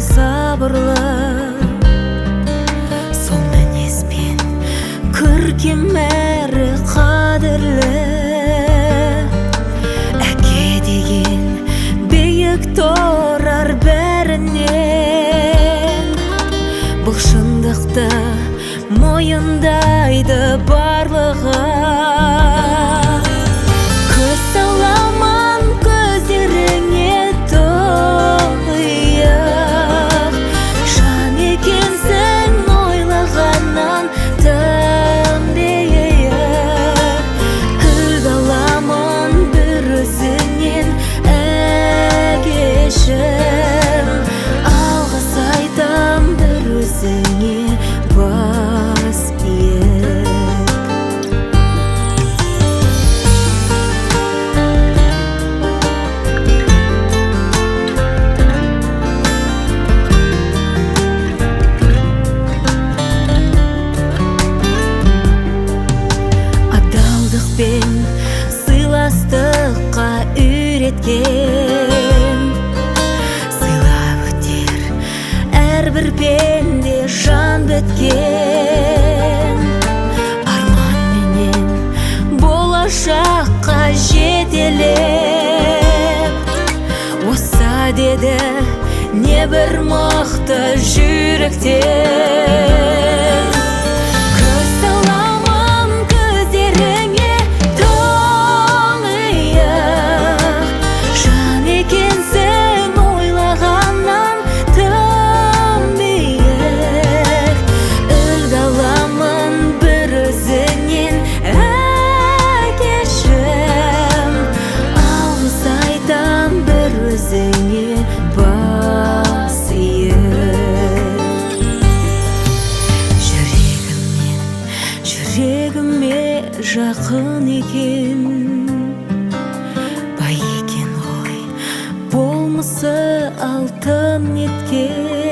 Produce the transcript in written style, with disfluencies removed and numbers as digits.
сабырлы, сол мінезбен көркем әрі қадірлі. Әке деген биік тұрар бәрінен, бұл шындықты мойындайды барлығы. Көз саламын көздеріңе тұйық, жан екенсің ойлағаннан тым биік. Үлгі аламын бір өзіңнен әкешім, алғыс айтам бір өзіңе бас иіп. Адалдықпен сыйластыққа үйреткен, сыйлап өтер әрбір пенде жан біткен. Арманменен болашаққа жетелеп, оса деді небір мықты жүректен. Көз саламын көздеріңе тұңғиық, жан екенсің ойлағаннан тым биік. Үлгі аламын бір өзіңнен әкешім, алғыс айтам бір өзіңе бас иіп. Жүрегіме жақын екен, бай екен ғой болмысы алтын еткен.